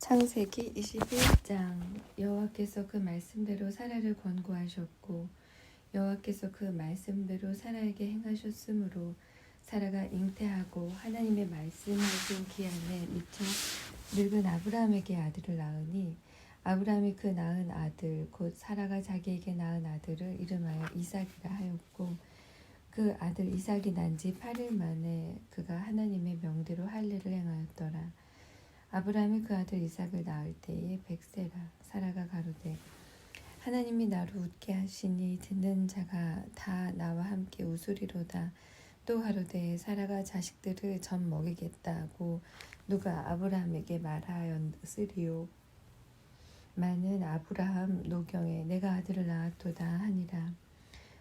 창세기 21장. 여호와께서 그 말씀대로 사라를 권고하셨고 여호와께서 그 말씀대로 사라에게 행하셨으므로 사라가 잉태하고 하나님의 말씀하신 기한에 미쳐 늙은 아브라함에게 아들을 낳으니 아브라함이 그 낳은 아들 곧 사라가 자기에게 낳은 아들을 이름하여 이삭이라 하였고 그 아들 이삭이 난 지 8일 만에 그가 하나님의 명대로 할례를 행하였더라. 아브라함이 그 아들 이삭을 낳을 때에 100세라. 사라가 가로되 하나님이 나를 웃게 하시니 듣는 자가 다 나와 함께 웃으리로다. 또 가로되 사라가 자식들을 전 먹이겠다 하고 누가 아브라함에게 말하였으리요. 많은 아브라함 노경에 내가 아들을 낳았도다 하니라.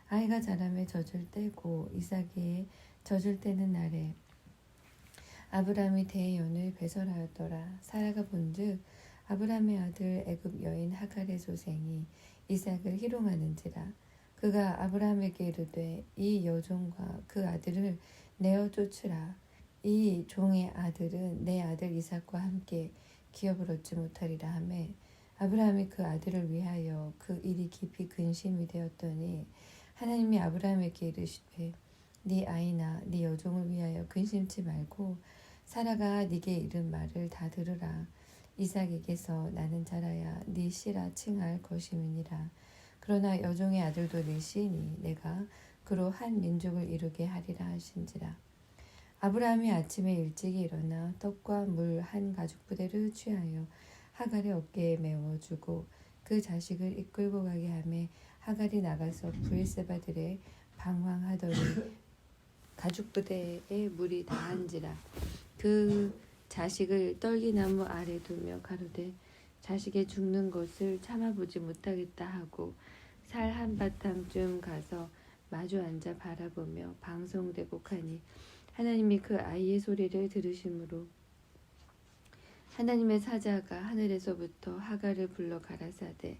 아이가 자라매 젖을 떼고 이삭이 젖을 떼는 날에 아브라함이 대연을 배설하였더라. 사라가 본즉 아브라함의 아들 애굽 여인 하갈의 조생이 이삭을 희롱하는지라. 그가 아브라함에게 이르되 이 여종과 그 아들을 내어 쫓으라. 이 종의 아들은 내 아들 이삭과 함께 기업을 얻지 못하리라 하매 아브라함이 그 아들을 위하여 그 일이 깊이 근심이 되었더니 하나님이 아브라함에게 이르시되 네 아이나 네 여종을 위하여 근심치 말고 사라가 네게 이른 말을 다 들으라. 이삭에게서 나는 자라야 네 씨라 칭할 것임이니라. 그러나 여종의 아들도 네 씨니 내가 그로 한 민족을 이루게 하리라 하신지라. 아브라함이 아침에 일찍이 일어나 떡과 물 한 가죽부대를 취하여 하갈의 어깨에 메워주고 그 자식을 이끌고 가게 하매 하갈이 나가서 브엘세바들의 방황하더니 가죽부대에 물이 다한지라. 그 자식을 떨기나무 아래 두며 가로되 자식의 죽는 것을 참아보지 못하겠다 하고 살 한바탕쯤 가서 마주 앉아 바라보며 방송대곡하니 하나님이 그 아이의 소리를 들으심으로 하나님의 사자가 하늘에서부터 하갈을 불러 가라사대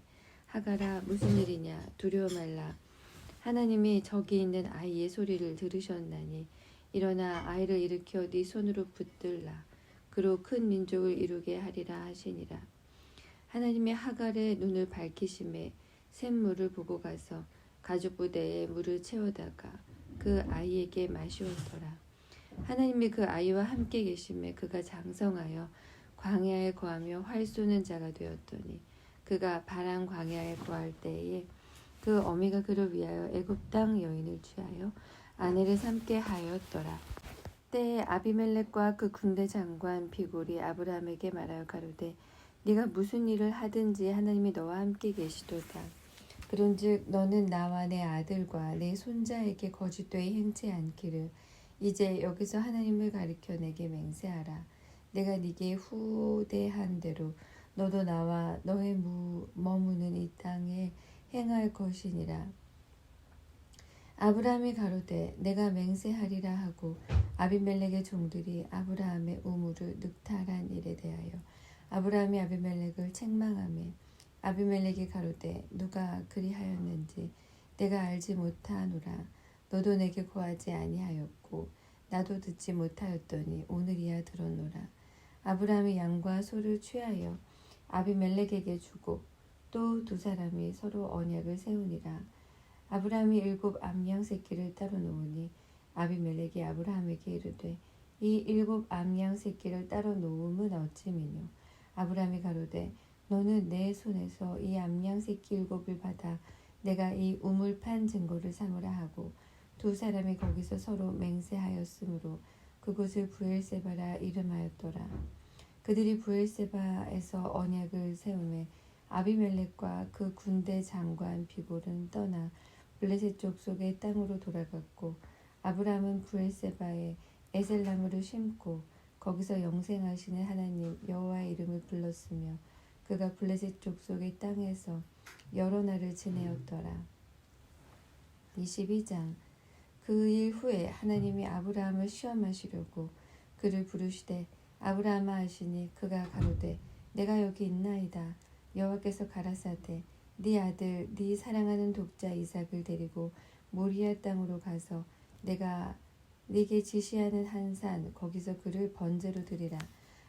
하갈아 무슨 일이냐 두려워 말라. 하나님이 저기 있는 아이의 소리를 들으셨나니 일어나 아이를 일으켜 네 손으로 붙들라. 그로 큰 민족을 이루게 하리라 하시니라. 하나님이 하갈의 눈을 밝히심에 샘물을 보고 가서 가죽부대에 물을 채워다가 그 아이에게 마시었더라. 하나님이 그 아이와 함께 계심에 그가 장성하여 광야에 거하며 활 쏘는 자가 되었더니 그가 바란 광야에 거할 때에 그 어미가 그를 위하여 애굽 땅 여인을 취하여 아내를 삼게 하였더라. 때에 아비멜렉과 그 군대 장관 비골이 아브라함에게 말하여 가로되 네가 무슨 일을 하든지 하나님이 너와 함께 계시도다. 그런즉 너는 나와 내 아들과 내 손자에게 거짓되이 행치 않기를 이제 여기서 하나님을 가리켜 내게 맹세하라. 내가 네게 후대한 대로 너도 나와 너의 머무는 이 땅에 행할 것이니라. 아브라함이 가로되 내가 맹세하리라 하고 아비멜렉의 종들이 아브라함의 우물을 늑탈한 일에 대하여 아브라함이 아비멜렉을 책망하매 아비멜렉이 가로되 누가 그리하였는지 내가 알지 못하노라. 너도 내게 고하지 아니하였고 나도 듣지 못하였더니 오늘이야 들었노라. 아브라함이 양과 소를 취하여 아비멜렉에게 주고 또 두 사람이 서로 언약을 세우니라. 아브라함이 7 암양 새끼를 따로 놓으니 아비멜렉이 아브라함에게 이르되 이 7 암양 새끼를 따로 놓음은 어찌미뇨. 아브라함이 가로되 너는 내 손에서 이 암양 새끼 7을 받아 내가 이 우물 판 증거를 삼으라 하고 두 사람이 거기서 서로 맹세하였으므로 그곳을 브엘세바라 이름하였더라. 그들이 브엘세바에서 언약을 세우매 아비멜렉과 그 군대 장관 비골은 떠나 블레셋 족속의 땅으로 돌아갔고 아브라함은 브엘세바에 에셀나무를 심고 거기서 영생하시는 하나님 여호와의 이름을 불렀으며 그가 블레셋 족속의 땅에서 여러 날을 지내었더라. 22장. 그 일 후에 하나님이 아브라함을 시험하시려고 그를 부르시되 아브라함아 하시니 그가 가로되 내가 여기 있나이다. 여호와께서 가라사대 네 아들 네 사랑하는 독자 이삭을 데리고 모리아 땅으로 가서 내가 네게 지시하는 한 산 거기서 그를 번제로 드리라.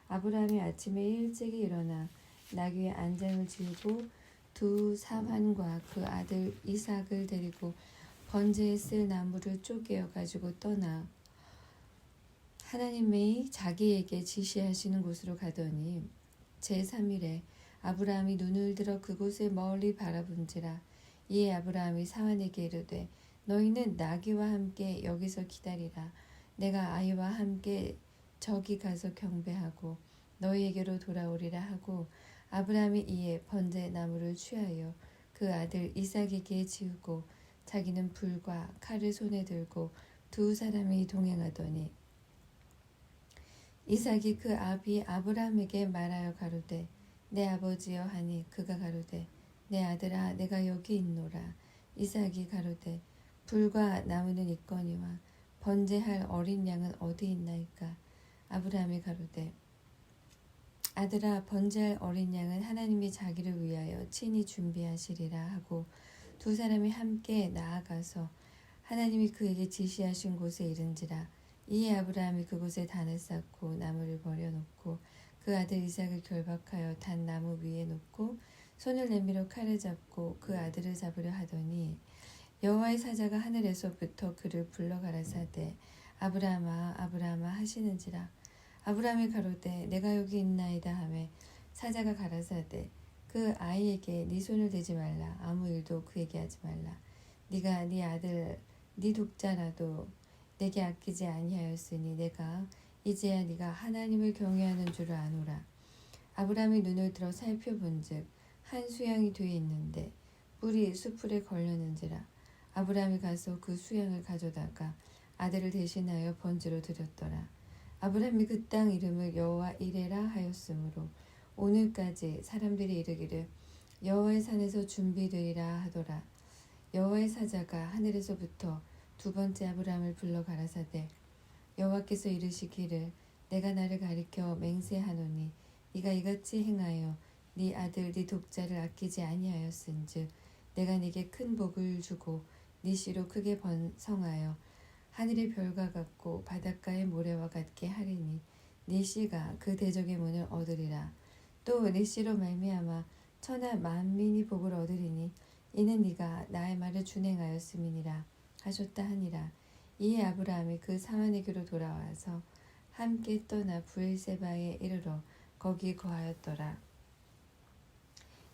아브라함이 아침에 일찍이 일어나 나귀의 안장을 지우고 두 사환과 그 아들 이삭을 데리고 번제에 쓸 나무를 쪼개어 가지고 떠나 하나님의 자기에게 지시하시는 곳으로 가더니 제3일에 아브라함이 눈을 들어 그곳을 멀리 바라본지라. 이에 아브라함이 사환에게 이르되 너희는 나귀와 함께 여기서 기다리라. 내가 아이와 함께 저기 가서 경배하고 너희에게로 돌아오리라 하고 아브라함이 이에 번제 나무를 취하여 그 아들 이삭에게 지우고 자기는 불과 칼을 손에 들고 두 사람이 동행하더니 이삭이 그 아비 아브라함에게 말하여 가로되 내 아버지여 하니 그가 가로되 내 아들아 내가 여기 있노라. 이삭이 가로되 불과 나무는 있거니와 번제할 어린 양은 어디 있나이까. 아브라함이 가로되 아들아 번제할 어린 양은 하나님이 자기를 위하여 친히 준비하시리라 하고 두 사람이 함께 나아가서 하나님이 그에게 지시하신 곳에 이른지라. 이에 아브라함이 그곳에 단을 쌓고 나무를 버려놓고 그 아들 이삭을 결박하여 단 나무 위에 놓고 손을 내밀어 칼을 잡고 그 아들을 잡으려 하더니 여호와의 사자가 하늘에서부터 그를 불러 가라사대 아브라함아 아브라함아 하시는지라. 아브라함이 가로되 내가 여기 있나이다 하매 사자가 가라사대 그 아이에게 네 손을 대지 말라. 아무 일도 그에게 하지 말라. 네가 네 아들 네 독자라도 내게 아끼지 아니하였으니 내가 이제야 네가 하나님을 경외하는 줄을 아노라. 아브라함이 눈을 들어 살펴본즉 한 수양이 뒤에 있는데 뿔이 수풀에 걸렸는지라. 아브라함이 가서 그 수양을 가져다가 아들을 대신하여 번제로 드렸더라. 아브라함이 그 땅 이름을 여호와 이레라 하였으므로 오늘까지 사람들이 이르기를 여호와의 산에서 준비되리라 하더라. 여호와의 사자가 하늘에서부터 두 번째 아브라함을 불러 가라사대 여호와께서 이르시기를 내가 나를 가리켜 맹세하노니 네가 이같이 행하여 네 아들 네 독자를 아끼지 아니하였은즉 내가 네게 큰 복을 주고 네 씨로 크게 번성하여 하늘의 별과 같고 바닷가의 모래와 같게 하리니 네 씨가 그 대적의 문을 얻으리라. 또 네 씨로 말미암아 천하 만민이 복을 얻으리니 이는 네가 나의 말을 준행하였음이니라 하셨다 하니라. 이에 아브라함이 그 사환에게로 돌아와서 함께 떠나 브엘세바에 이르러 거기 거하였더라.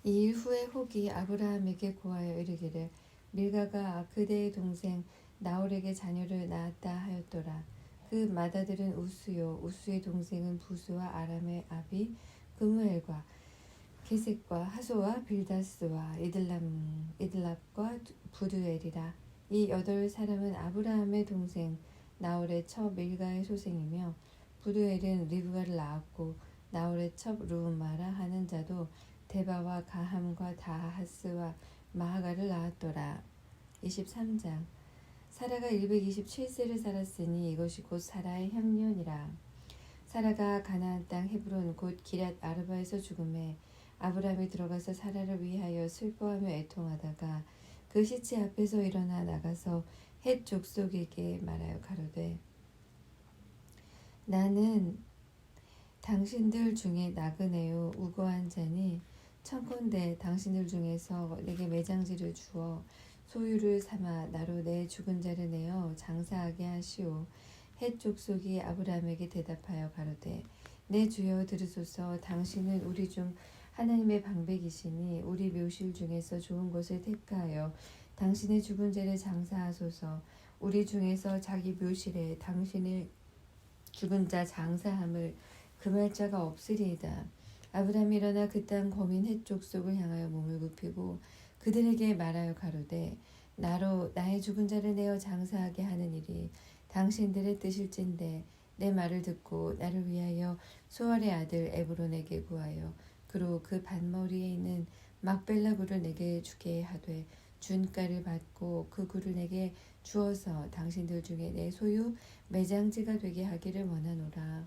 이 일 후에 혹이 아브라함에게 고하여 이르기를 밀가가 그대의 동생 나홀에게 자녀를 낳았다 하였더라. 그 맏아들은 우스요 우스의 동생은 부스와 아람의 아비 그무엘과 게색과 하소와 빌다스와 이들랍과 부두엘이라. 이 8사람은 아브라함의 동생 나홀의 첩 밀가의 소생이며 부두엘은 리브가를 낳았고 나홀의 첩 루마라 하는 자도 데바와 가함과 다하스와 마하가를 낳았더라. 23장 사라가 127세를 살았으니 이것이 곧 사라의 향년이라. 사라가 가나안 땅 헤브론 곧 기럇 아르바에서 죽음에 아브라함이 들어가서 사라를 위하여 슬퍼하며 애통하다가 그 시체 앞에서 일어나 나가서 헷 족속에게 말하여 가로되 나는 당신들 중에 나그네요 우거한 자니 청컨대 당신들 중에서 내게 매장지를 주어 소유를 삼아 나로 내 죽은 자를 내어 장사하게 하시오. 헷 족속이 아브라함에게 대답하여 가로되 내 주여 들으소서. 당신은 우리 중 하나님의 방백이시니 우리 묘실 중에서 좋은 것을 택하여 당신의 죽은 자를 장사하소서. 우리 중에서 자기 묘실에 당신의 죽은 자 장사함을 금할 자가 없으리이다. 아브라함이 일어나 그 땅 거민 헷 족속을 향하여 몸을 굽히고 그들에게 말하여 가로되 나로 나의 죽은 자를 내어 장사하게 하는 일이 당신들의 뜻일진데 내 말을 듣고 나를 위하여 소알의 아들 에브론에게 구하여 그로 그 밭머리에 있는 막벨라 굴을 내게 주게 하되 준가를 받고 그 굴을 내게 주어서 당신들 중에 내 소유 매장지가 되게 하기를 원하노라.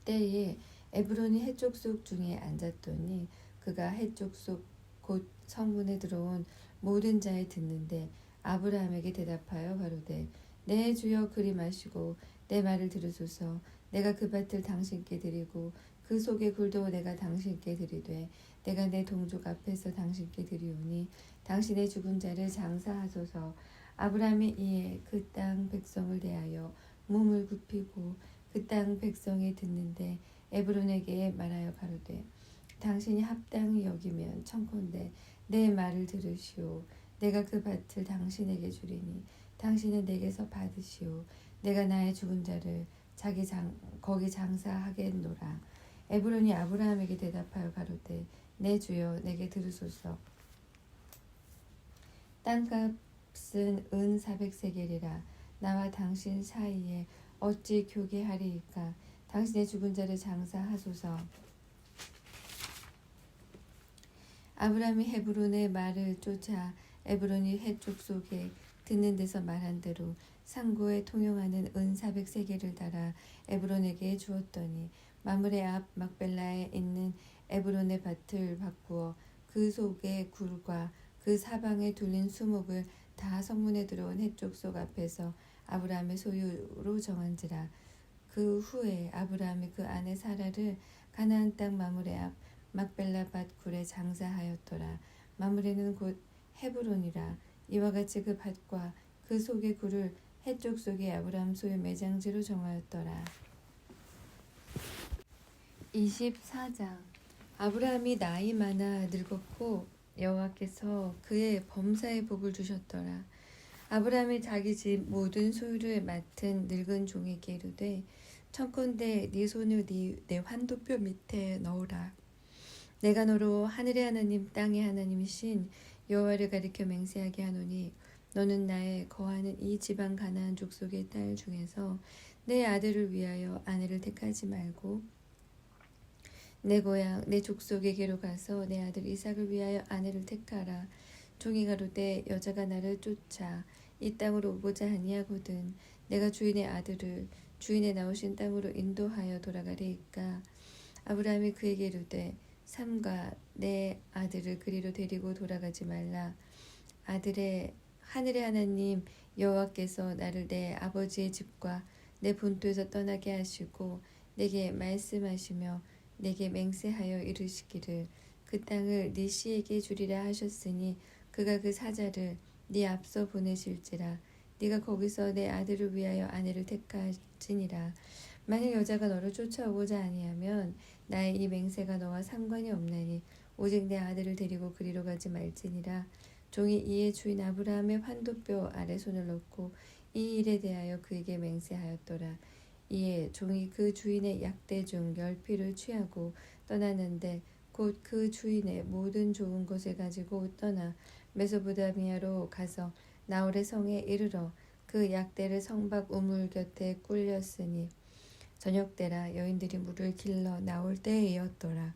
때에 에브론이 헷 족속 중에 앉았더니 그가 헷 족속 곧 성문에 들어온 모든 자에 듣는데 아브라함에게 대답하여 가로되 내 주여 그리 마시고 내 말을 들으소서. 내가 그 밭을 당신께 드리고 그 속의 굴도 내가 당신께 드리되 내가 내 동족 앞에서 당신께 드리오니 당신의 죽은 자를 장사하소서. 아브라함이 이에 그 땅 백성을 대하여 몸을 굽히고 그 땅 백성이 듣는데 에브론에게 말하여 가로되 당신이 합당히 여기면 청컨대 내 말을 들으시오. 내가 그 밭을 당신에게 주리니 당신은 내게서 받으시오. 내가 나의 죽은 자를 거기 장사하겠노라. 에브론이 아브라함에게 대답하여 가로되 내 주여 내게 들으소서. 땅값은 은 400세겔이라. 나와 당신 사이에 어찌 교개하리이까. 당신의 죽은 자를 장사하소서. 아브라함이 헤브론의 말을 쫓아 에브론이 해쪽 속에 듣는 데서 말한 대로 상고에 통용하는 은 400세겔을 달아 에브론에게 주었더니 마므레 앞 막벨라에 있는 에브론의 밭을 바꾸어 그 속의 굴과 그 사방에 둘린 수목을 다 성문에 들어온 해쪽 속 앞에서 아브라함의 소유로 정한지라. 그 후에 아브라함이 그 아내 사라를 가나안 땅 마므레 앞 막벨라 밭 굴에 장사하였더라. 마므레는 곧 헤브론이라. 이와 같이 그 밭과 그 속의 굴을 해쪽 속의 아브라함 소유 매장지로 정하였더라. 24장. 아브라함이 나이 많아 늙었고 여호와께서 그의 범사에 복을 주셨더라. 아브라함이 자기 집 모든 소유를 맡은 늙은 종에게 이르되 청컨대 네 손을 내 환도뼈 밑에 넣으라. 내가 너로 하늘의 하나님 땅의 하나님이신 여호와를 가리켜 맹세하게 하노니 너는 나의 거하는 이 지방 가나안 족속의 딸 중에서 내 아들을 위하여 아내를 택하지 말고 내 고향 내 족속에게로 가서 내 아들 이삭을 위하여 아내를 택하라. 종이 가로되 여자가 나를 쫓아 이 땅으로 오고자 아니하거든 내가 주인의 아들을 주인의 나오신 땅으로 인도하여 돌아가리이까. 아브라함이 그에게 이르되 삼가 내 아들을 그리로 데리고 돌아가지 말라. 하늘의 하나님 여호와께서 나를 내 아버지의 집과 내 본토에서 떠나게 하시고 내게 말씀하시며 내게 맹세하여 이르시기를 그 땅을 네 씨에게 주리라 하셨으니 그가 그 사자를 네 앞서 보내실지라. 네가 거기서 내 아들을 위하여 아내를 택하지니라. 만일 여자가 너를 쫓아오고자 아니하면 나의 이 맹세가 너와 상관이 없나니 오직 내 아들을 데리고 그리로 가지 말지니라. 종이 이에 주인 아브라함의 환도뼈 아래 손을 넣고 이 일에 대하여 그에게 맹세하였더라. 이에 종이 그 주인의 약대 중 10피를 취하고 떠났는데 곧 그 주인의 모든 좋은 것을 가지고 떠나 메소포다미아로 가서 나홀의 성에 이르러 그 약대를 성박 우물 곁에 꿀렸으니 저녁 때라. 여인들이 물을 길러 나올 때이었더라.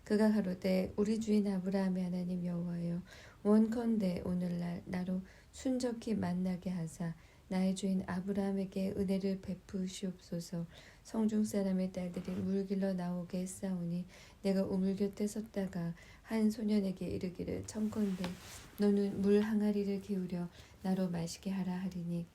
그가 가로되 우리 주인 아브라함의 하나님 여호와여 원컨대 오늘날 나로 순적히 만나게 하사 나의 주인 아브라함에게 은혜를 베푸시옵소서. 성중 사람의 딸들이 물 길러 나오게 했사오니 내가 우물 곁에 섰다가 한 소년에게 이르기를 청컨대 너는 물 항아리를 기울여 나로 마시게 하라 하리니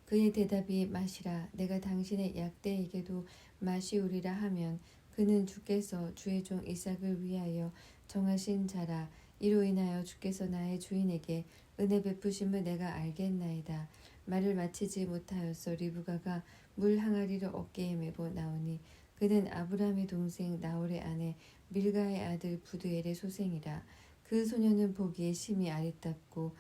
그의 대답이 마시라. 내가 당신의 약대에게도 마시우리라 하면 그는 주께서 주의 종 이삭을 위하여 정하신 자라. 이로 인하여 주께서 나의 주인에게 은혜 베푸심을 내가 알겠나이다. 말을 마치지 못하였어 리브가가 물 항아리를 어깨에 메고 나오니 그는 아브라함의 동생 나홀의 아내 밀가의 아들 부두엘의 소생이라. 그 소녀는 보기에 심히 아리답고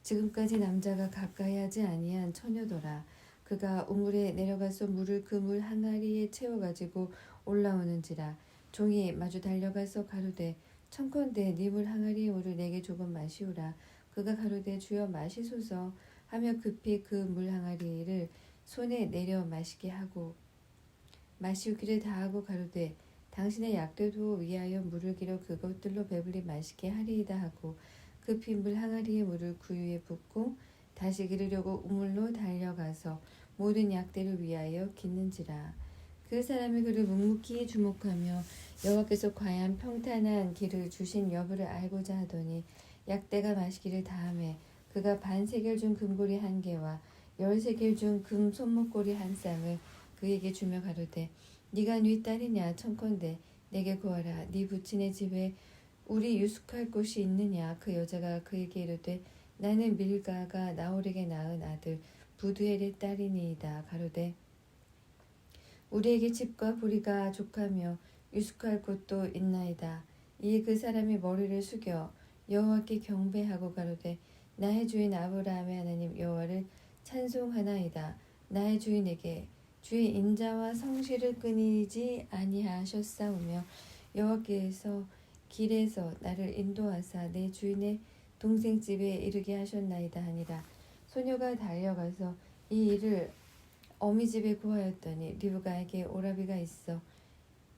지금까지 남자가 가까이 하지 아니한 처녀더라. 그가 우물에 내려가서 물을 그 물 항아리에 채워가지고 올라오는지라. 종이 마주 달려가서 가로되 청컨대 네 물 항아리의 물을 내게 조금 마시오라. 그가 가로되 주여 마시소서 하며 급히 그 물 항아리를 손에 내려 마시게 하고 마시우기를 다하고 가로되 당신의 약대도 위하여 물을 길어 그것들로 배불리 마시게 하리이다 하고 급히 물 항아리의 물을 구유에 붓고 다시 기르려고 우물로 달려가서 모든 약대를 위하여 깃는지라. 그 사람이 그를 묵묵히 주목하며 여호와께서 과연 평탄한 길을 주신 여부를 알고자 하더니 약대가 마시기를 다하매 그가 반세겔 중 금고리 1개와 13길 중 금 손목고리 한 쌍을 그에게 주며 가로되 네가 네 딸이냐 청컨대 내게 구하라. 네 부친의 집에 우리 유숙할 곳이 있느냐. 그 여자가 그에게 이르되 나는 밀가가 나홀에게 낳은 아들 부두엘의 딸이니이다. 가로되 우리에게 집과 보리가 족하며 유숙할 곳도 있나이다. 이에 그 사람이 머리를 숙여 여호와께 경배하고 가로되 나의 주인 아브라함의 하나님 여호와를 찬송하나이다. 나의 주인에게 주의 인자와 성실을 끊이지 아니하셨사오며 여호와께서 길에서 나를 인도하사 내 주인의 동생 집에 이르게 하셨나이다 하니라. 소녀가 달려가서 이 일을 어미 집에 구하였더니 리브가에게 오라비가 있어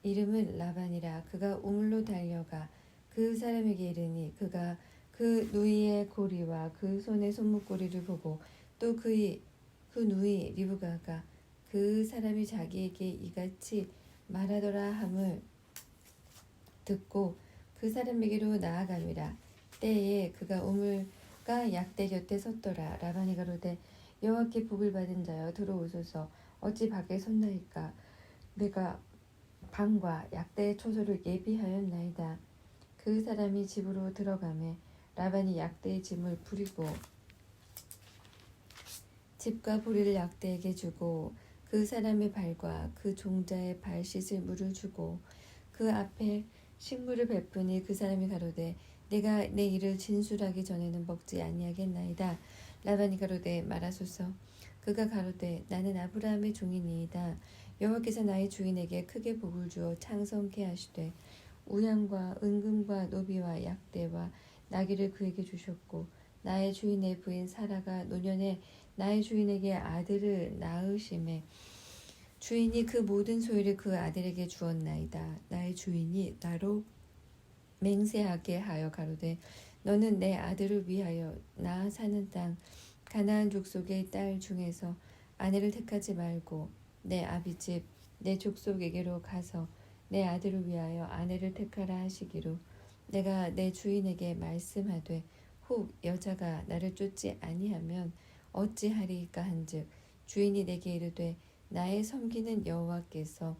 이름은 라반이라. 그가 우물로 달려가 그 사람에게 이르니 그가 그 누이의 고리와 그 손의 손목고리를 보고 또 그 누이 리브가가 그 사람이 자기에게 이같이 말하더라 함을 듣고 그 사람에게로 나아감이라. 때에 그가 우물가 약대 곁에 섰더라. 라반이 가로되 여호와께 복을 받은 자여 들어오소서. 어찌 밖에 섰나이까. 내가 방과 약대의 초소를 예비하였나이다. 그 사람이 집으로 들어가매 라반이 약대의 짐을 부리고 집과 보리를 약대에게 주고 그 사람의 발과 그 종자의 발 씻을 물을 주고 그 앞에 식물을 베푸니 그 사람이 가로되 내가 내 일을 진술하기 전에는 먹지 아니하겠나이다. 라반이 가로되 말하소서. 그가 가로되 나는 아브라함의 종이니이다. 여호와께서 나의 주인에게 크게 복을 주어 창성케 하시되 우양과 은금과 노비와 약대와 나귀를 그에게 주셨고 나의 주인의 부인 사라가 노년에 나의 주인에게 아들을 낳으심에 주인이 그 모든 소유를 그 아들에게 주었나이다. 나의 주인이 나로 맹세하게 하여 가로되 너는 내 아들을 위하여 나 사는 땅 가나안 족속의 딸 중에서 아내를 택하지 말고 내 아비집 내 족속에게로 가서 내 아들을 위하여 아내를 택하라 하시기로 내가 내 주인에게 말씀하되 혹 여자가 나를 쫓지 아니하면 어찌하리까 한즉 주인이 내게 이르되 나의 섬기는 여호와께서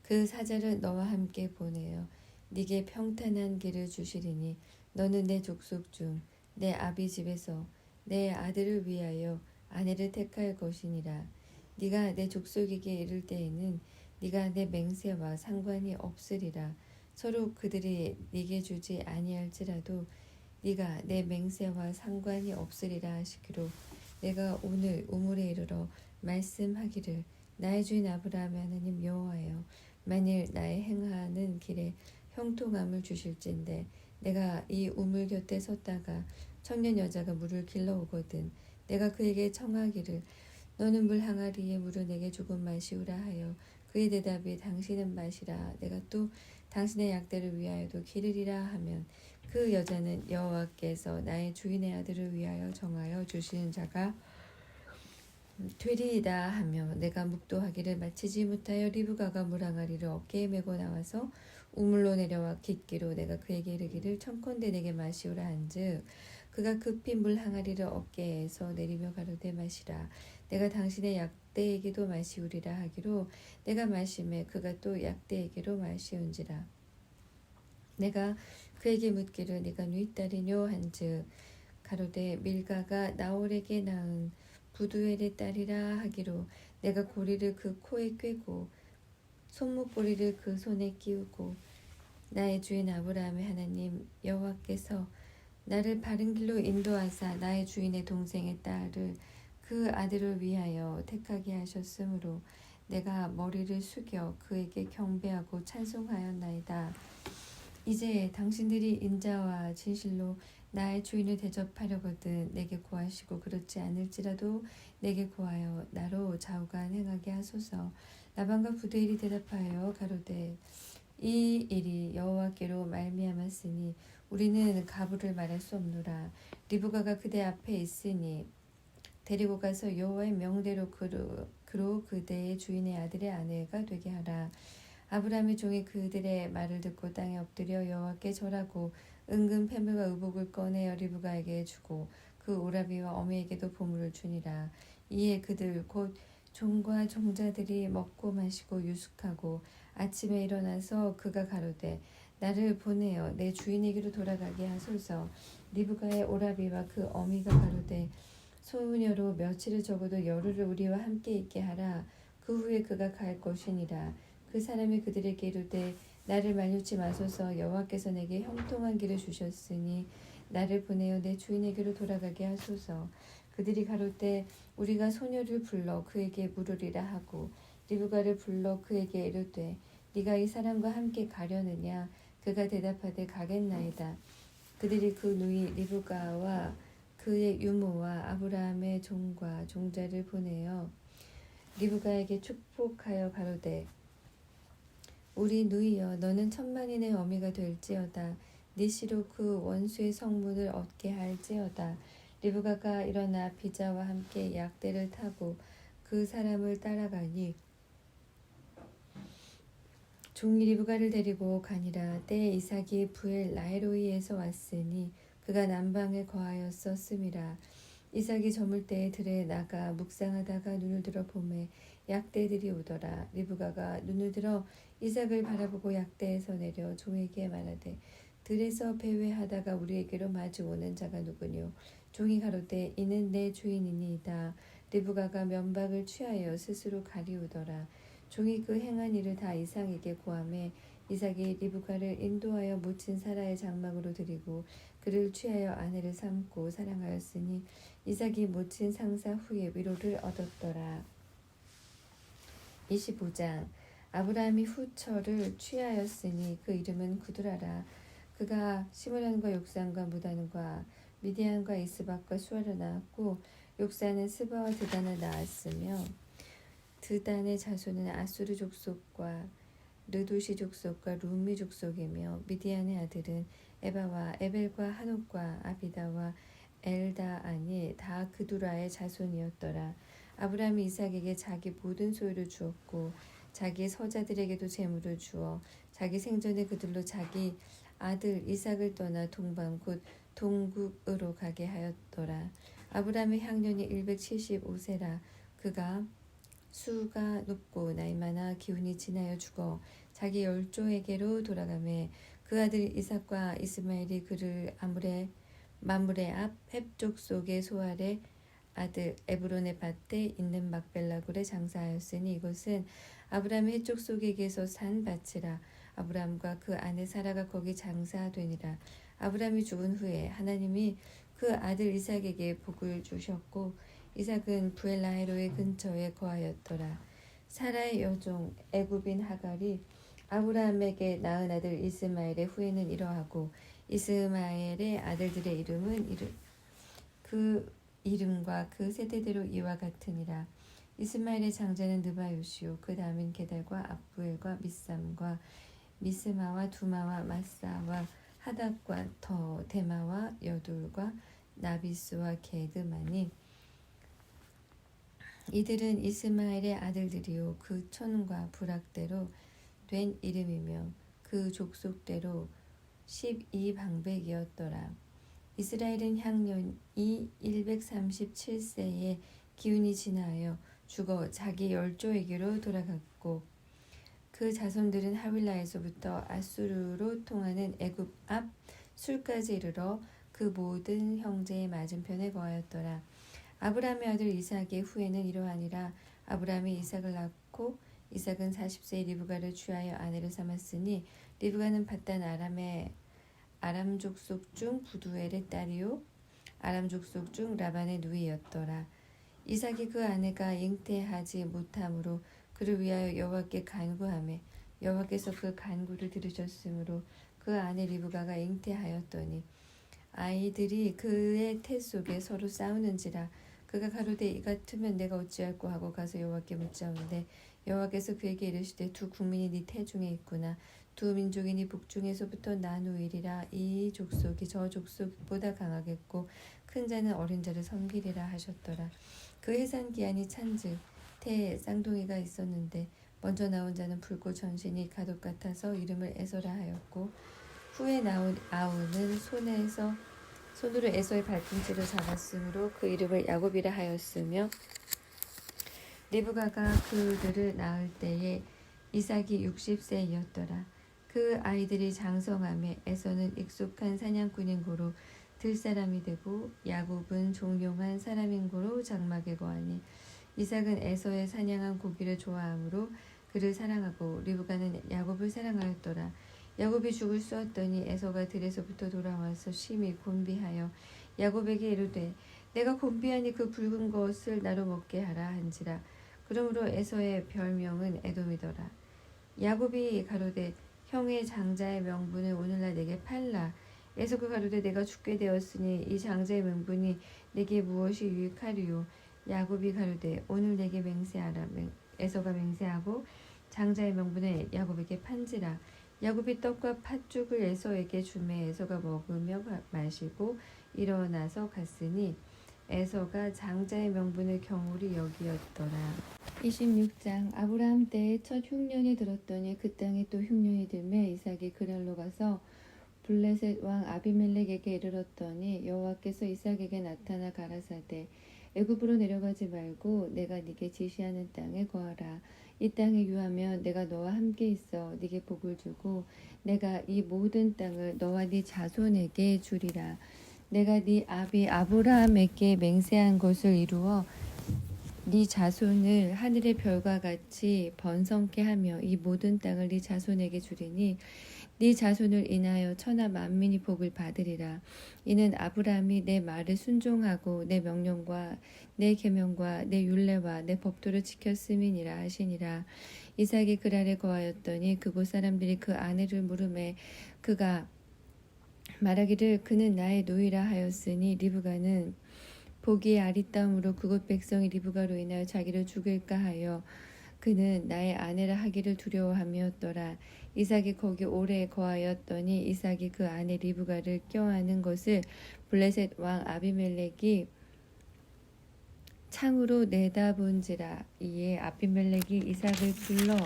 그 사자를 너와 함께 보내어 네게 평탄한 길을 주시리니 너는 내 족속 중 내 아비 집에서 내 아들을 위하여 아내를 택할 것이니라. 네가 내 족속에게 이를 때에는 네가 내 맹세와 상관이 없으리라. 서로 그들이 네게 주지 아니할지라도 네가 내 맹세와 상관이 없으리라 하시기로 내가 오늘 우물에 이르러 말씀하기를 나의 주인 아브라함의 하나님 여호와여 만일 나의 행하는 길에 형통함을 주실진데 내가 이 우물 곁에 섰다가 청년 여자가 물을 길러오거든 내가 그에게 청하기를 너는 물 항아리에 물을 내게 조금 마시우라 하여 그의 대답이 당신은 마시라 내가 또 당신의 약대를 위하여도 기르리라 하면 그 여자는 여호와께서 나의 주인의 아들을 위하여 정하여 주시는 자가 되리이다 하며 내가 묵도하기를 마치지 못하여 리브가가 물 항아리를 어깨에 메고 나와서 우물로 내려와 깃기로 내가 그에게 이르기를 청컨대 내게 마시오라 한즉 그가 급히 물 항아리를 어깨에서 내리며 가로되 마시라 내가 당신의 약대에게도 마시우리라 하기로 내가 마시매 그가 또 약대에게로 마시운지라 내가 그에게 묻기를 네가 누이 딸이뇨 한즉 가로되 밀가가 나홀에게 낳은 부두엘의 딸이라 하기로 내가 고리를 그 코에 꿰고 손목고리를 그 손에 끼우고 나의 주인 아브라함의 하나님 여호와께서 나를 바른 길로 인도하사 나의 주인의 동생의 딸을 그 아들을 위하여 택하게 하셨으므로 내가 머리를 숙여 그에게 경배하고 찬송하였나이다. 이제 당신들이 인자와 진실로 나의 주인을 대접하려거든 내게 구하시고 그렇지 않을지라도 내게 구하여 나로 좌우간 행하게 하소서. 라반과 부두엘이 대답하여 가로되 이 일이 여호와께로 말미암았으니 우리는 가부를 말할 수 없노라. 리브가가 그대 앞에 있으니 데리고 가서 여호와의 명대로 그로 그대의 주인의 아들의 아내가 되게 하라. 아브라함의 종이 그들의 말을 듣고 땅에 엎드려 여호와께 절하고 은금 패물과 의복을 꺼내어 리브가에게 주고 그 오라비와 어미에게도 보물을 주니라. 이에 그들 곧 종과 종자들이 먹고 마시고 유숙하고 아침에 일어나서 그가 가로되 나를 보내어 내 주인에게로 돌아가게 하소서. 리브가의 오라비와 그 어미가 가로되 소녀로 며칠을 적어도 열흘을 우리와 함께 있게 하라. 그 후에 그가 갈 것이니라. 그 사람이 그들에게 이르되 나를 말리지 마소서. 여호와께서 내게 형통한 길을 주셨으니 나를 보내어 내 주인에게로 돌아가게 하소서. 그들이 가로되 우리가 소녀를 불러 그에게 물으리라 하고 리브가를 불러 그에게 이르되 네가 이 사람과 함께 가려느냐. 그가 대답하되 가겠나이다. 그들이 그 누이 리브가와 그의 유모와 아브라함의 종과 종자를 보내어 리브가에게 축복하여 가로되 우리 누이여 너는 천만인의 어미가 될지어다. 네 씨로 그 원수의 성문을 얻게 할지어다. 리브가가 일어나 비자와 함께 약대를 타고 그 사람을 따라가니 종이 리브가를 데리고 가니라. 때에 이삭이 부엘 라이로이에서 왔으니 그가 남방에 거하였었음이라. 이삭이 저물 때에 들에 나가 묵상하다가 눈을 들어 보매 약대들이 오더라. 리브가가 눈을 들어 이삭을 바라보고 약대에서 내려 종에게 말하되 들에서 배회하다가 우리에게로 마주 오는 자가 누구뇨. 종이 가로되 이는 내 주인이니이다. 리브가가 면박을 취하여 스스로 가리우더라. 종이 그 행한 일을 다 이삭에게 고하매 이삭이 리브가를 인도하여 묻힌 사라의 장막으로 드리고 그를 취하여 아내를 삼고 사랑하였으니 이삭이 묻힌 상사 후에 위로를 얻었더라. 25장 아브라함이 후처를 취하였으니 그 이름은 구두라라. 그가 시므란과 욕산과 무단과 미디안과 이스박과 수아를 낳았고 욕산은 스바와 드단을 낳았으며 드단의 자손은 아수르 족속과 르도시 족속과 루미 족속이며 미디안의 아들은 에바와 에벨과 한옥과 아비다와 엘다안이 다 그두라의 자손이었더라. 아브라함이 이삭에게 자기 모든 소유를 주었고 자기 서자들에게도 재물을 주어 자기 생전에 그들로 자기 아들 이삭을 떠나 동방 곧 동국으로 가게 하였더라. 아브라함의 향년이 175세라. 그가 수가 높고 나이 많아 기운이 지나여 죽어 자기 열조에게로 돌아가매 그 아들 이삭과 이스마엘이 그를 마므레 앞 헵 족속의 소알의 아들 에브론의 밭에 있는 막벨라 굴에 장사하였으니 이곳은 아브라함의 헷 족속에게서 산 밭이라. 아브라함과 그 아내 사라가 거기 장사되니라. 아브라함이 죽은 후에 하나님이 그 아들 이삭에게 복을 주셨고 이삭은 부엘라헤로의 근처에 거하였더라. 사라의 여종 애굽인 하갈이 아브라함에게 낳은 아들 이스마엘의 후에는 이러하고 이스마엘의 아들들의 이름은 그 이름과 그 세대대로 이와 같으니라. 이스마엘의 장자는 느바요시요 그 다음인 게달과 압부엘과 미삼과 미스마와 두마와 마사와 하닥과 더 데마와 여둘과 나비스와 게드마니 이들은 이스마엘의 아들들이요 그 촌과 부락대로 된 이름이며 그 족속대로 12방백이었더라. 이스라엘은 향년이 137세에 기운이 지나하여 죽어 자기 열조에게로 돌아갔고 그 자손들은 하윌라에서부터 아수르로 통하는 애굽 앞 술까지 이르러 그 모든 형제의 맞은편에 거하였더라. 아브라함의 아들 이삭의 후에는 이러하니라. 아브라함이 이삭을 낳고 이삭은 40세에 리브가를 취하여 아내를 삼았으니 리브가는 밧단 아람 족속 중 부두엘의 딸이요 아람 족속 중 라반의 누이였더라. 이삭이 그 아내가 잉태하지 못함으로 그를 위하여 여호와께 간구하매 여호와께서 그 간구를 들으셨으므로 그 아내 리브가가 잉태하였더니 아이들이 그의 태 속에 서로 싸우는지라. 그가 가로되 이 같으면 내가 어찌할꼬 하고 가서 여호와께 묻자오는데 여호와께서 그에게 이르시되 두 국민이 네 태중에 있구나. 두 민족이 네 북중에서부터 나누이리라. 이 족속이 저 족속보다 강하겠고 큰 자는 어린 자를 섬기리라 하셨더라. 그 해산 기한이 찬즉 태에 쌍둥이가 있었는데 먼저 나온 자는 붉고 전신이 가독 같아서 이름을 에서라 하였고 후에 나온 아우는 손으로 에서의 발꿈치를 잡았으므로 그 이름을 야곱이라 하였으며 리브가가 그들을 낳을 때에 이삭이 60세이었더라. 그 아이들이 장성함에 에서는 익숙한 사냥꾼인 고로 들사람이 되고 야곱은 종용한 사람인 고로 장막에 거하니 이삭은 에서의 사냥한 고기를 좋아하므로 그를 사랑하고 리브가는 야곱을 사랑하였더라. 야곱이 죽을 쏘았더니 에서가 들에서부터 돌아와서 심히 곤비하여 야곱에게 이르되 내가 곤비하니 그 붉은 것을 나로 먹게 하라 한지라. 그러므로 에서의 별명은 에돔이더라. 야곱이 가로되 형의 장자의 명분을 오늘날 내게 팔라. 에서가 가로되 내가 죽게 되었으니 이 장자의 명분이 내게 무엇이 유익하리요. 야곱이 가로되 오늘 내게 맹세하라. 에서가 맹세하고 장자의 명분을 야곱에게 판지라. 야곱이 떡과 팥죽을 에서에게 주매 에서가 먹으며 마시고 일어나서 갔으니 에서가 장자의 명분을 경홀히 여기었더라. 26장 아브라함 때에 첫 흉년이 들었더니 그 땅에 또 흉년이 들매 이삭이 그랄로 가서 블레셋 왕 아비멜렉에게 이르렀더니 여호와께서 이삭에게 나타나 가라사대 애굽으로 내려가지 말고 내가 네게 지시하는 땅에 거하라. 이 땅에 유하면 내가 너와 함께 있어 네게 복을 주고 내가 이 모든 땅을 너와 네 자손에게 주리라. 내가 네 아비 아브라함에게 맹세한 것을 이루어 네 자손을 하늘의 별과 같이 번성케 하며 이 모든 땅을 네 자손에게 주리니 네 자손을 인하여 천하 만민이 복을 받으리라. 이는 아브라함이 내 말을 순종하고 내 명령과 내 계명과 내 율례와 내 법도를 지켰음이니라 하시니라. 이삭이 그랄에 거하였더니 그곳 사람들이 그 아내를 물으매 그가 말하기를 그는 나의 노이라 하였으니 리브가는 보기에 아리따움으로 그곳 백성이 리브가로 인하여 자기를 죽일까 하여 그는 나의 아내라 하기를 두려워함이었더라. 이삭이 거기 오래 거하였더니 이삭이 그 아내 리브가를 껴안은 것을 블레셋 왕 아비멜렉이 창으로 내다본지라. 이에 아비멜렉이 이삭을 불러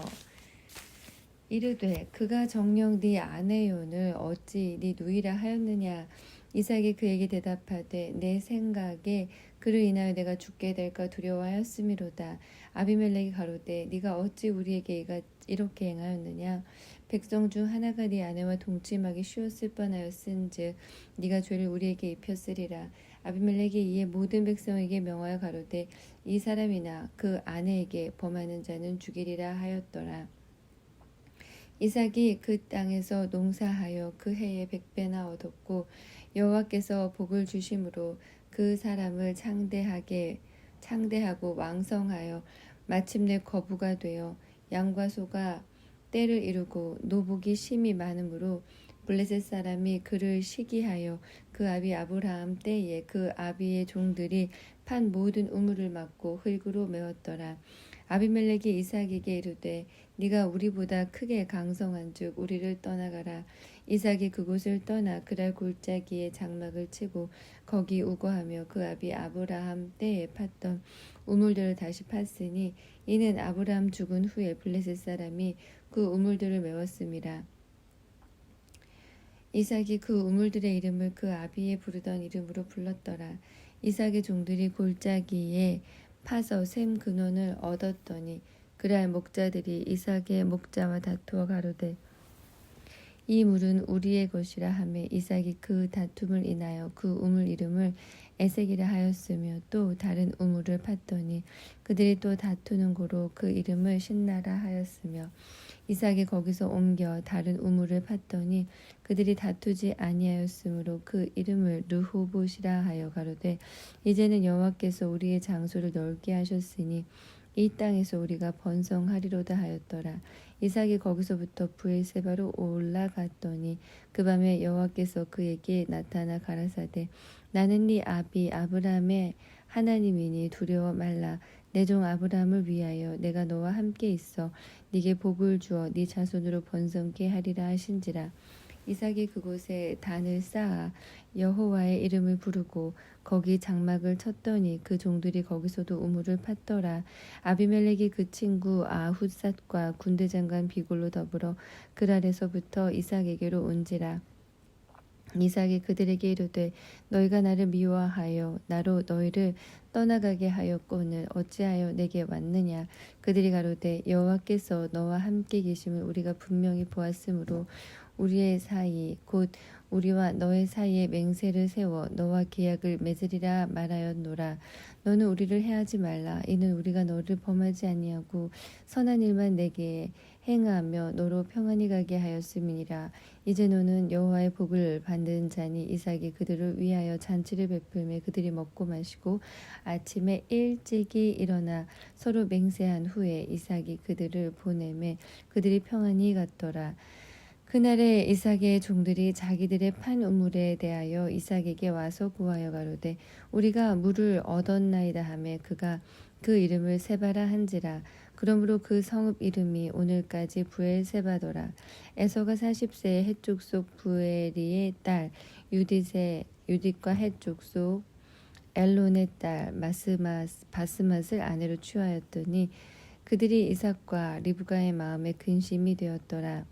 이르되 그가 정녕 네 아내요늘 어찌 네 누이라 하였느냐. 이삭이 그에게 대답하되 내 생각에 그를 인하여 내가 죽게 될까 두려워하였음이로다. 아비멜렉이 가로되 네가 어찌 우리에게 이렇게 행하였느냐. 백성 중 하나가 네 아내와 동침하기 쉬웠을 뻔하였은즉 네가 죄를 우리에게 입혔으리라. 아비멜렉이 이에 모든 백성에게 명하여 가로되 이 사람이나 그 아내에게 범하는 자는 죽이리라 하였더라. 이삭이 그 땅에서 농사하여 그 해에 100배나 얻었고 여호와께서 복을 주심으로 그 사람을 창대하고 왕성하여 마침내 거부가 되어 양과 소가 때를 이루고 노복이 심히 많으므로 블레셋 사람이 그를 시기하여 그 아비 아브라함 때에 그 아비의 종들이 판 모든 우물을 막고 흙으로 메웠더라. 아비멜렉이 이삭에게 이르되 네가 우리보다 크게 강성한즉 우리를 떠나가라. 이삭이 그곳을 떠나 그랄 골짜기에 장막을 치고 거기 우거하며 그 아비 아브라함 때에 팠던 우물들을 다시 팠으니 이는 아브라함 죽은 후에 블레셋 사람이 그 우물들을 메웠음이라. 이삭이 그 우물들의 이름을 그 아비에 부르던 이름으로 불렀더라. 이삭의 종들이 골짜기에 파서 샘 근원을 얻었더니 그랄 목자들이 이삭의 목자와 다투어 가로되 이 물은 우리의 것이라 하매 이삭이 그 다툼을 인하여 그 우물 이름을 에색이라 하였으며 또 다른 우물을 팠더니 그들이 또 다투는 고로 그 이름을 신나라 하였으며 이삭이 거기서 옮겨 다른 우물을 팠더니 그들이 다투지 아니하였으므로 그 이름을 르호봇이라 하여 가로되 이제는 여호와께서 우리의 장소를 넓게 하셨으니 이 땅에서 우리가 번성하리로다 하였더라. 이삭이 거기서부터 브엘세바로 올라갔더니 그 밤에 여호와께서 그에게 나타나 가라사대 나는 네 아비 아브라함의 하나님이니 두려워 말라. 내 종 아브라함을 위하여 내가 너와 함께 있어 네게 복을 주어 네 자손으로 번성케 하리라 하신지라. 이삭이 그곳에 단을 쌓아 여호와의 이름을 부르고 거기 장막을 쳤더니 그 종들이 거기서도 우물을 팠더라. 아비멜렉이 그 친구 아훗삿과 군대장관 비골로 더불어 그랄에서부터 이삭에게로 온지라. 이삭이 그들에게 이르되 너희가 나를 미워하여 나로 너희를 떠나가게 하였거늘 어찌하여 내게 왔느냐. 그들이 가로되 여호와께서 너와 함께 계심을 우리가 분명히 보았으므로 우리의 사이 곧 우리와 너의 사이에 맹세를 세워 너와 계약을 맺으리라 말하였노라. 너는 우리를 해하지 말라. 이는 우리가 너를 범하지 아니하고 선한 일만 내게 행하며 너로 평안히 가게 하였음이니라. 이제 너는 여호와의 복을 받는 자니. 이삭이 그들을 위하여 잔치를 베풀매 그들이 먹고 마시고 아침에 일찍이 일어나 서로 맹세한 후에 이삭이 그들을 보내매 그들이 평안히 갔더라. 그날에 이삭의 종들이 자기들의 판 우물에 대하여 이삭에게 와서 구하여 가로되 우리가 물을 얻었나이다 하매 그가 그 이름을 세바라 한지라. 그러므로 그 성읍 이름이 오늘까지 부엘세바더라. 에서가 40세에 헷족 속 부엘이의 딸 유딧과 헷족 속 엘론의 딸 바스맛을 아내로 취하였더니 그들이 이삭과 리브가의 마음에 근심이 되었더라.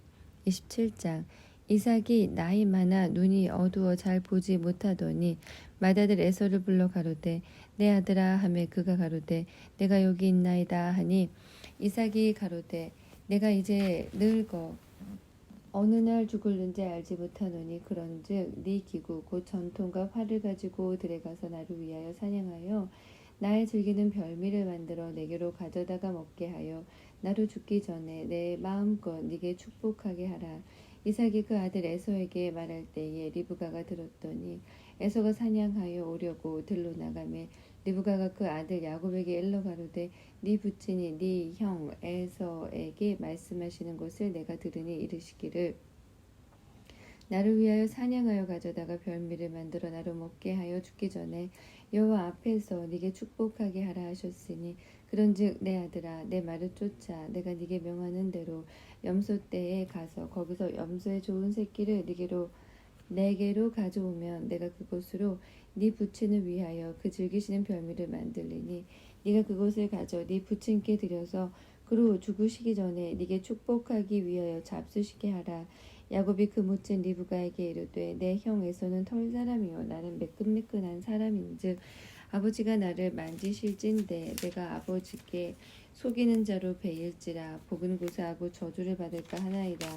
27장. 이삭이 나이 많아 눈이 어두워 잘 보지 못하더니 맏아들 에서를 불러 가로되 내 아들아 하매 그가 가로되 내가 여기 있나이다 하니 이삭이 가로되 내가 이제 늙어 어느 날 죽을는지 알지 못하노니 그런즉 네 기구 곧 전통과 활을 가지고 들에 가서 나를 위하여 사냥하여 나의 즐기는 별미를 만들어 내게로 가져다가 먹게 하여 나로 죽기 전에 내 마음껏 네게 축복하게 하라. 이삭이 그 아들 에서에게 말할 때에 리브가가 들었더니 에서가 사냥하여 오려고 들로 나가매 리브가가 그 아들 야곱에게 일러 가로되 네 부친이 네 형 에서에게 말씀하시는 것을 내가 들으니 이르시기를 나를 위하여 사냥하여 가져다가 별미를 만들어 나로 먹게 하여 죽기 전에 여호와 앞에서 네게 축복하게 하라 하셨으니 그런즉 내 아들아 내 말을 쫓아 내가 네게 명하는 대로 염소떼에 가서 거기서 염소의 좋은 새끼를 내게로 가져오면 내가 그것으로 네 부친을 위하여 그 즐기시는 별미를 만들리니 네가 그것을 가져 네 부친께 드려서 그로 죽으시기 전에 네게 축복하기 위하여 잡수시게 하라. 야곱이 그 모친 리브가에게 이르되 내 형 에서는 털 사람이요 나는 매끈매끈한 사람인즉 아버지가 나를 만지실진대 내가 아버지께 속이는 자로 베일지라 복은 고사하고 저주를 받을까 하나이다.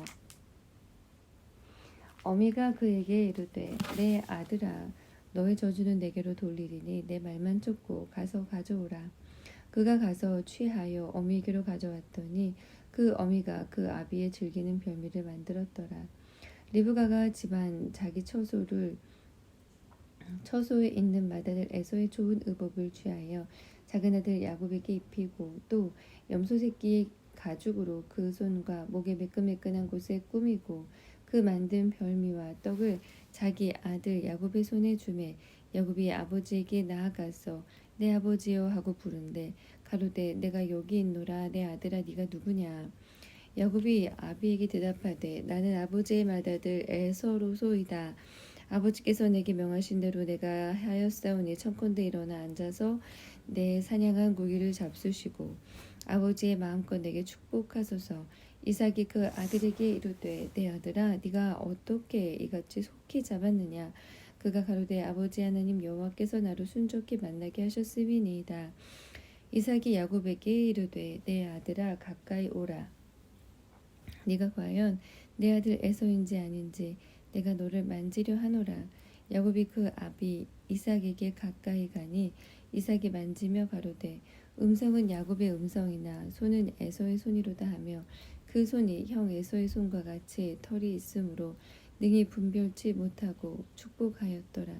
어미가 그에게 이르되 내 아들아 너의 저주는 내게로 돌리리니 내 말만 쫓고 가서 가져오라. 그가 가서 취하여 어미에게로 가져왔더니 그 어미가 그 아비의 즐기는 별미를 만들었더라. 리브가가 집안 자기 처소에 있는 맏아들 에서의 좋은 의복을 취하여 작은 아들 야곱에게 입히고 또 염소 새끼의 가죽으로 그 손과 목의 매끈매끈한 곳에 꾸미고 그 만든 별미와 떡을 자기 아들 야곱의 손에 주매 야곱이 아버지에게 나아가서 내 아버지여 하고 부른데 가로되 내가 여기 있노라. 내 아들아 네가 누구냐. 야곱이 아비에게 대답하되 나는 아버지의 맏아들 에서로소이다. 아버지께서 내게 명하신 대로 내가 하였사오니 청컨대 일어나 앉아서 내 사냥한 고기를 잡수시고 아버지의 마음껏 내게 축복하소서. 이삭이 그 아들에게 이르되 내 아들아 네가 어떻게 이같이 속히 잡았느냐. 그가 가로되 아버지 하나님 여호와께서 나를 순종히 만나게 하셨음이니이다. 이삭이 야곱에게 이르되 내 아들아 가까이 오라. 네가 과연 내 아들 에서인지 아닌지 내가 너를 만지려 하노라. 야곱이 그 아비 이삭에게 가까이 가니 이삭이 만지며 가로되 음성은 야곱의 음성이나 손은 에서의 손이로다 하며 그 손이 형 에서의 손과 같이 털이 있으므로 능히 분별치 못하고 축복하였더라.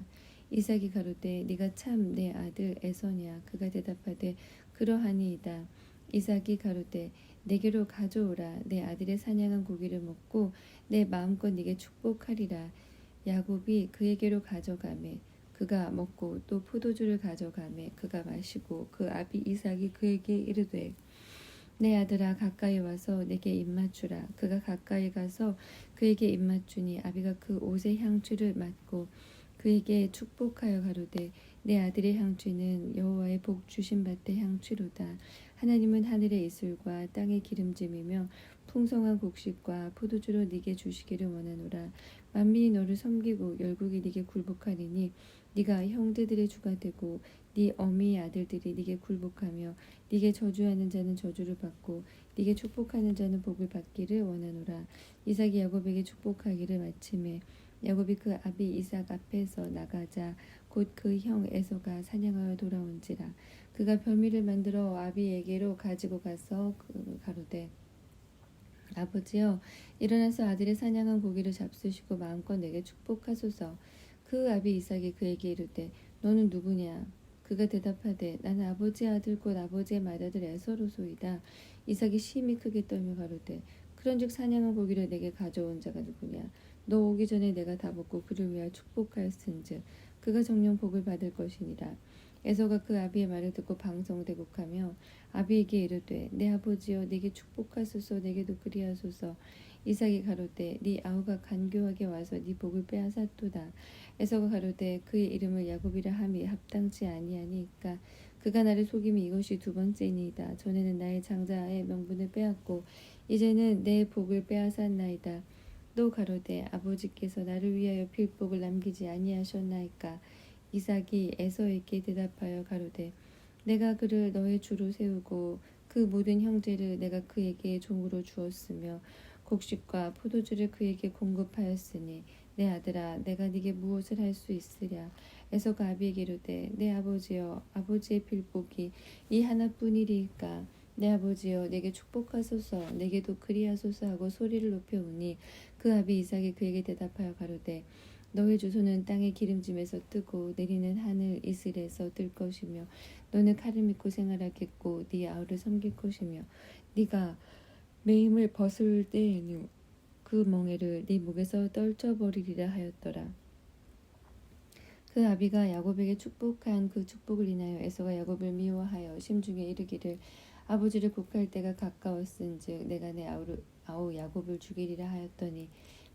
이삭이 가로되 네가 참 내 아들 에서냐. 그가 대답하되 그러하니이다. 이삭이 가로되 내게로 가져오라. 내 아들의 사냥한 고기를 먹고 내 마음껏 네게 축복하리라. 야곱이 그에게로 가져가매 그가 먹고 또 포도주를 가져가매 그가 마시고 그 아비 이삭이 그에게 이르되 내 아들아 가까이 와서 내게 입맞추라. 그가 가까이 가서 그에게 입맞추니 아비가 그 옷의 향취를 맡고 그에게 축복하여 가로되 내 아들의 향취는 여호와의 복 주신 밭의 향취로다. 하나님은 하늘의 이슬과 땅의 기름짐이며 풍성한 곡식과 포도주로 네게 주시기를 원하노라. 만민이 너를 섬기고 열국이 네게 굴복하리니 네가 형제들의 주가 되고 네 어미의 아들들이 네게 굴복하며 네게 저주하는 자는 저주를 받고 네게 축복하는 자는 복을 받기를 원하노라. 이삭이 야곱에게 축복하기를 마침에 야곱이 그 아비 이삭 앞에서 나가자 곧 그 형 에서가 사냥하여 돌아온지라. 그가 별미를 만들어 아비에게로 가지고 가서 가로되 아버지여 일어나서 아들의 사냥한 고기를 잡수시고 마음껏 내게 축복하소서. 그 아비 이삭이 그에게 이르되 너는 누구냐? 그가 대답하되 나는 아버지의 아들 곧 아버지의 맏아들 에서로소이다. 이삭이 심히 크게 떨며 가로되 그런즉 사냥한 고기를 내게 가져온 자가 누구냐? 너 오기 전에 내가 다 먹고 그를 위하여 축복하였은즉 그가 정녕 복을 받을 것이니라. 에서가 그 아비의 말을 듣고 방성대곡하며 아비에게 이르되 내 아버지여 내게 축복하소서 내게도 그리하소서. 이삭이 가로되 네 아우가 간교하게 와서 네 복을 빼앗았도다. 에서가 가로되 그의 이름을 야곱이라 함이 합당치 아니하니까 그가 나를 속임이 이것이 두 번째니이다. 전에는 나의 장자의 명분을 빼앗고 이제는 내 복을 빼앗았나이다. 또 가로되 아버지께서 나를 위하여 필복을 남기지 아니하셨나이까. 이삭이 에서에게 대답하여 가로되 내가 그를 너의 주로 세우고 그 모든 형제를 내가 그에게 종으로 주었으며 곡식과 포도주를 그에게 공급하였으니 내 아들아 내가 네게 무엇을 할 수 있으랴. 에서가 아비에게 이르되 내 아버지여 아버지의 필복이 이 하나뿐이리이까. 내 아버지여 내게 축복하소서 내게도 그리하소서 하고 소리를 높여오니 그 아비 이삭이 그에게 대답하여 가로되 너의 주소는 땅의 기름짐에서 뜨고 내리는 하늘 이슬에서 뜰 것이며 너는 칼을 믿고 생활하겠고 네 아우를 섬길 것이며 네가 매임을 벗을 때에는 그 멍에를 네 목에서 떨쳐버리리라 하였더라. 그 아비가 야곱에게 축복한 그 축복을 인하여 에서가 야곱을 미워하여 심중에 이르기를 아버지를 곡할 때가 가까웠은즉 내가 내 아우 야곱을 죽이리라 하였더니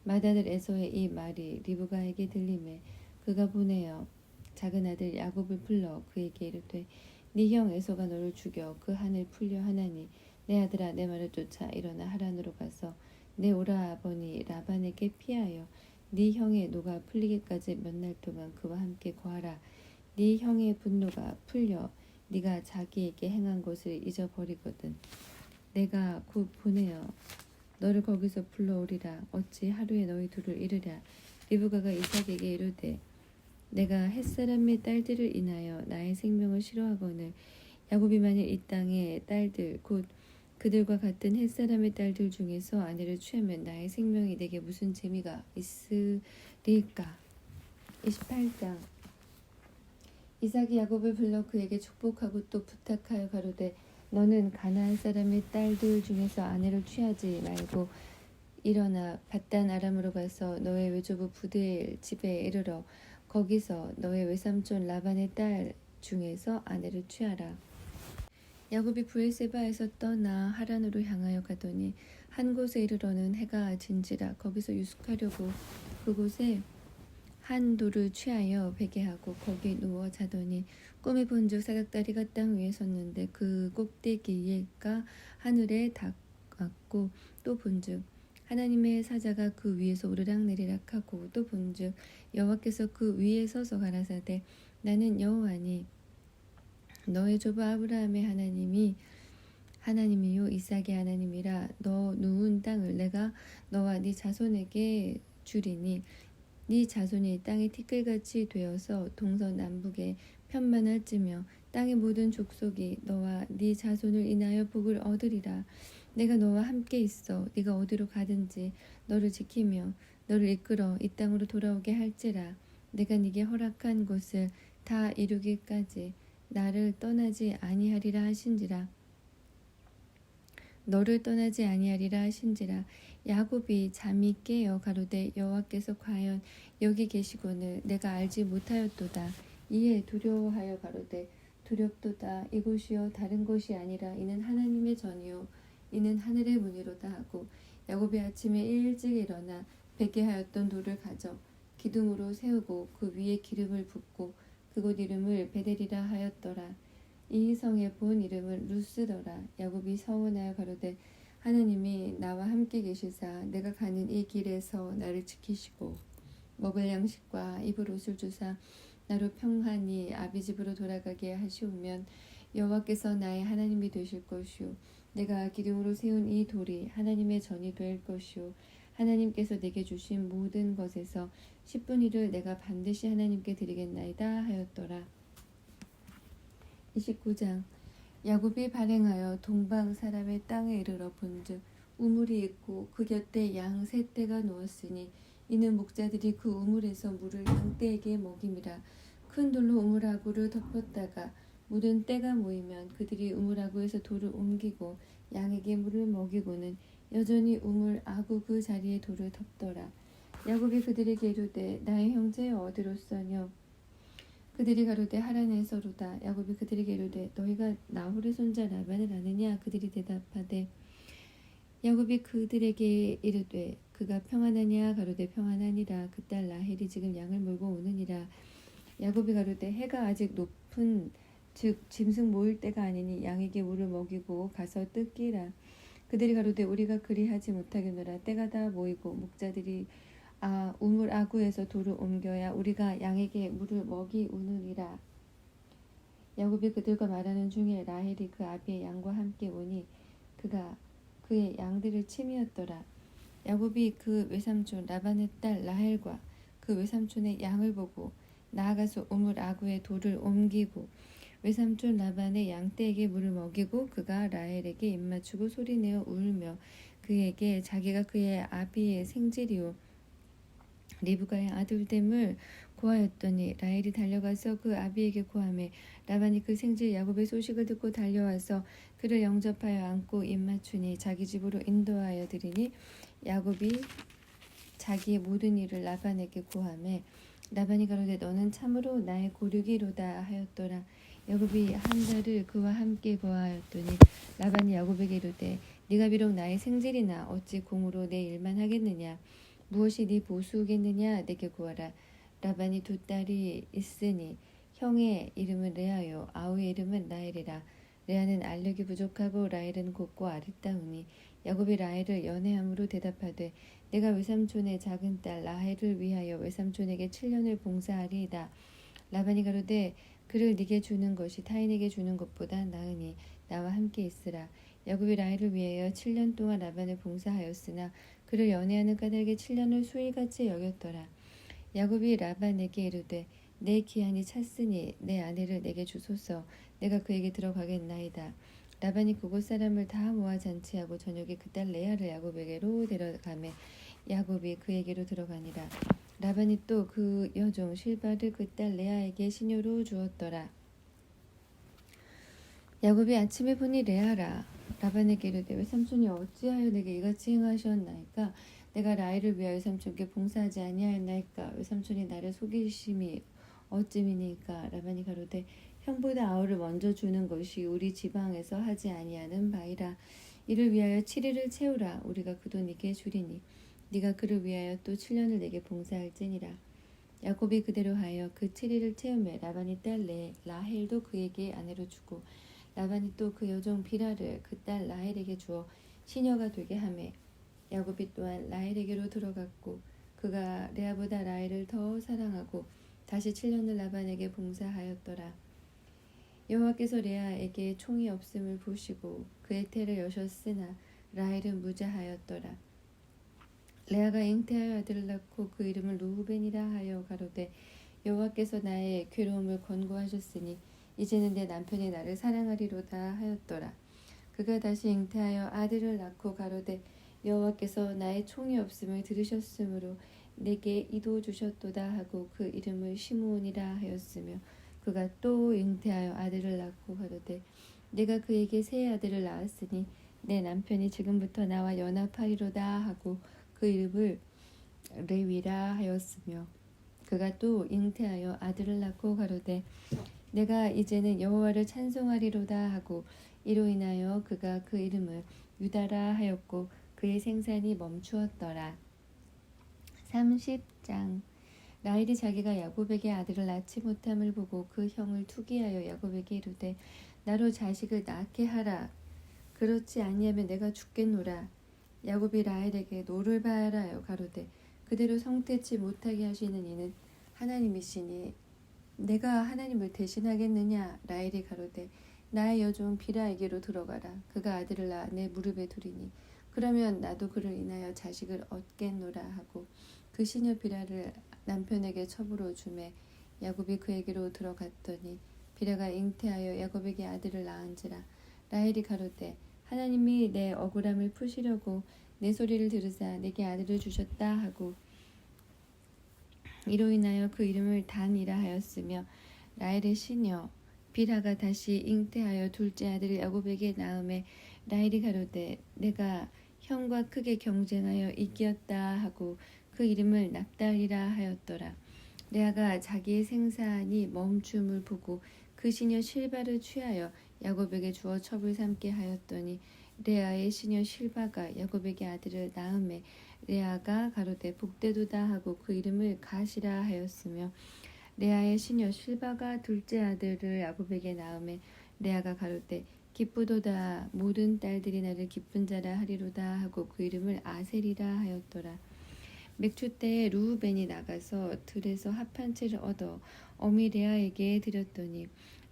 맏아들 에서의 이 말이 리브가에게 들리매 그가 보내어 작은 아들 야곱을 불러 그에게 이르되 네 형 에서가 너를 죽여 그 한을 풀려 하나니 내 아들아 내 말을 쫓아 일어나 하란으로 가서 내 오라버니 라반에게 피하여 네 형의 노가 풀리기까지 몇 날 동안 그와 함께 거하라. 네 형의 분노가 풀려 네가 자기에게 행한 것을 잊어버리거든 내가 곧 보내어 너를 거기서 불러오리라. 어찌 하루에 너희 둘을 이르랴. 리브가가 이삭에게 이르되 내가 햇사람의 딸들을 인하여 나의 생명을 싫어하거늘 야곱이 만일 이 땅의 딸들 곧 그들과 같은 햇사람의 딸들 중에서 아내를 취하면 나의 생명이 내게 무슨 재미가 있으리까. 28장. 이삭이 야곱을 불러 그에게 축복하고 또 부탁하여 가로되 너는 가나안 사람의 딸들 중에서 아내를 취하지 말고 일어나 밧단 아람으로 가서 너의 외조부 부드엘 집에 이르러 거기서 너의 외삼촌 라반의 딸 중에서 아내를 취하라. 야곱이 브엘세바에서 떠나 하란으로 향하여 가더니 한 곳에 이르러는 해가 진지라. 거기서 유숙하려고 그곳에 한 돌을 취하여 베개하고 거기 누워 자더니 꿈에 본즉 사닥다리가 땅 위에 섰는데 그 꼭대기가 하늘에 닿았고 또 본즉 하나님의 사자가 그 위에서 오르락내리락 하고 또 본즉 여호와께서 그 위에 서서 가라사대 나는 여호와니 너의 조부 아브라함의 하나님이요 이삭의 하나님이라. 너 누운 땅을 내가 너와 네 자손에게 주리니 네 자손이 땅의 티끌같이 되어서 동서남북에 편만할지며 땅의 모든 족속이 너와 네 자손을 인하여 복을 얻으리라. 내가 너와 함께 있어 네가 어디로 가든지 너를 지키며 너를 이끌어 이 땅으로 돌아오게 할지라. 내가 네게 허락한 것을 다 이루기까지 나를 떠나지 아니하리라 하신지라. 너를 떠나지 아니하리라 하신지라. 야곱이 잠이 깨어 가로되 여호와께서 과연 여기 계시거늘 내가 알지 못하였도다. 이에 두려워하여 가로되 두렵도다. 이곳이요 다른 곳이 아니라 이는 하나님의 전이요 이는 하늘의 문이로다 하고 야곱이 아침에 일찍 일어나 베개하였던 돌을 가져 기둥으로 세우고 그 위에 기름을 붓고 그곳 이름을 베델이라 하였더라. 이 성의 본 이름은 루스더라. 야곱이 서원하여 가로되 하나님이 나와 함께 계시사 내가 가는 이 길에서 나를 지키시고 먹을 양식과 입을 옷을 주사 나로 평안히 아비 집으로 돌아가게 하시오면 여호와께서 나의 하나님이 되실 것이요 내가 기둥으로 세운 이 돌이 하나님의 전이 될 것이요 하나님께서 내게 주신 모든 것에서 10분의 1을 내가 반드시 하나님께 드리겠나이다 하였더라. 29장 야곱이 발행하여 동방 사람의 땅에 이르러 본즉 우물이 있고 그 곁에 양 세 떼가 누웠으니 이는 목자들이 그 우물에서 물을 양떼에게 먹임이라. 큰 돌로 우물아구를 덮었다가 묻은 때가 모이면 그들이 우물아구에서 돌을 옮기고 양에게 물을 먹이고는 여전히 우물아구 그 자리에 돌을 덮더라. 야곱이 그들에게 이르되 나의 형제 어디로서뇨? 그들이 가로되 하란에서로다. 야곱이 그들에게 이르되 너희가 나홀의 손자 라반을 아느냐? 그들이 대답하되 야곱이 그들에게 이르되 그가 평안하냐? 가로되 평안하니라. 그 딸 라헬이 지금 양을 몰고 오느니라. 야곱이 가로되 해가 아직 높은 즉 짐승 모일 때가 아니니 양에게 물을 먹이고 가서 뜯기라. 그들이 가로되 우리가 그리하지 못하겠노라. 때가 다 모이고 목자들이 우물 아구에서 돌을 옮겨야 우리가 양에게 물을 먹이우느니라. 야곱이 그들과 말하는 중에 라헬이 그 아비의 양과 함께 오니 그가 그의 양들을 치미었더라. 야곱이 그 외삼촌 라반의 딸 라헬과 그 외삼촌의 양을 보고 나아가서 우물 아구에 돌을 옮기고 외삼촌 라반의 양떼에게 물을 먹이고 그가 라헬에게 입맞추고 소리내어 울며 그에게 자기가 그의 아비의 생질이요 리브가의 아들됨을 고하였더니 라헬이 달려가서 그 아비에게 고하매 라반이 그 생질 야곱의 소식을 듣고 달려와서 그를 영접하여 안고 입맞추니 자기 집으로 인도하여 드리니 야곱이 자기의 모든 일을 라반에게 고하매 라반이 가로되 너는 참으로 나의 고르기로다 하였더라. 야곱이 한 달을 그와 함께 거하였더니 라반이 야곱에게 이르되 네가 비록 나의 생질이나 어찌 공으로 내 일만 하겠느냐? 무엇이 네 보수겠느냐? 내게 구하라. 라반이 두 딸이 있으니 형의 이름은 레아요 아우의 이름은 라헬이라. 레아는 알력이 부족하고 라헬은 곱고 아리따우니 야곱이 라헬을 연애함으로 대답하되 내가 외삼촌의 작은 딸 라헬을 위하여 외삼촌에게 7년을 봉사하리이다. 라반이 가로되 그를 네게 주는 것이 타인에게 주는 것보다 나으니 나와 함께 있으라. 야곱이 라헬을 위하여 7년 동안 라반을 봉사하였으나 그를 연애하는 까닭에 7년을 수일같이 여겼더라. 야곱이 라반에게 이르되 내 기한이 찼으니 내 아내를 내게 주소서. 내가 그에게 들어가겠나이다. 라반이 그곳 사람을 다 모아 잔치하고 저녁에 그 딸 레아를 야곱에게로 데려가매 야곱이 그에게로 들어가니라. 라반이 또 그 여종 실바를 그 딸 레아에게 시녀로 주었더라. 야곱이 아침에 보니 레아라. 라반에게 이르되 외삼촌이 어찌하여 내게 이같이 행하셨나이까? 내가 라헬을 위하여 삼촌께 봉사하지 아니하였나이까? 외삼촌이 나를 속이심이 어찌미니까? 라반이 가로되 형보다 아우를 먼저 주는 것이 우리 지방에서 하지 아니하는 바이라. 이를 위하여 7일을 채우라. 우리가 그 돈 네게 주리니 네가 그를 위하여 또 7년을 내게 봉사할지니라. 야곱이 그대로 하여 그 7일을 채우매 라반이 딸 라헬도 그에게 아내로 주고 라반이 또 그 여종 비라를 그 딸 라헬에게 주어 시녀가 되게 하매 야곱이 또한 라헬에게로 들어갔고 그가 레아보다 라헬을 더 사랑하고 다시 7년을 라반에게 봉사하였더라. 여호와께서 레아에게 총이 없음을 보시고 그의 태를 여셨으나 라헬은 무자하였더라. 레아가 잉태하여 아들을 낳고 그 이름을 루벤이라 하여 가로되 여호와께서 나의 괴로움을 권고하셨으니 이제는 내 남편이 나를 사랑하리로다 하였더라. 그가 다시 잉태하여 아들을 낳고 가로되 여호와께서 나의 총이 없음을 들으셨으므로 내게 이도 주셨도다 하고 그 이름을 시므온이라 하였으며 그가 또 잉태하여 아들을 낳고 가로되 내가 그에게 새 아들을 낳았으니 내 남편이 지금부터 나와 연합하리로다 하고 그 이름을 레위라 하였으며 그가 또 잉태하여 아들을 낳고 가로되 내가 이제는 여호와를 찬송하리로다 하고 이로 인하여 그가 그 이름을 유다라 하였고 그의 생산이 멈추었더라. 30장 라헬이 자기가 야곱에게 아들을 낳지 못함을 보고 그 형을 투기하여 야곱에게 이르되 나로 자식을 낳게 하라. 그렇지 아니하면 내가 죽겠노라. 야곱이 라헬에게 노를 바라여 가로되 그대로 성태치 못하게 하시는 이는 하나님이시니 내가 하나님을 대신하겠느냐. 라헬이 가로되 나의 여종 비라에게로 들어가라. 그가 아들을 낳아 내 무릎에 두리니 그러면 나도 그를 인하여 자식을 얻겠노라 하고 그 시녀 비라를 남편에게 첩으로 주매 야곱이 그에게로 들어갔더니 비라가 잉태하여 야곱에게 아들을 낳은지라. 라헬이 가로되 하나님이 내 억울함을 푸시려고 내 소리를 들으사 내게 아들을 주셨다 하고 이로 인하여 그 이름을 단이라 하였으며 라헬의 시녀 비라가 다시 잉태하여 둘째 아들을 야곱에게 낳음에 라헬이 가로되 내가 형과 크게 경쟁하여 이기었다 하고 그 이름을 납달리라 하였더라. 레아가 자기의 생산이 멈춤을 보고 그 시녀 실바를 취하여 야곱에게 주어 첩을 삼게 하였더니 레아의 시녀 실바가 야곱에게 아들을 낳음에 레아가 가로되 복되도다 하고 그 이름을 가시라 하였으며 레아의 시녀 실바가 둘째 아들을 야곱에게 낳음에 레아가 가로되 기쁘도다 모든 딸들이 나를 기쁜 자라 하리로다 하고 그 이름을 아셀이라 하였더라. 맥추 때에 루우벤이 나가서 들에서 합 한 채를 얻어 어미 레아에게 드렸더니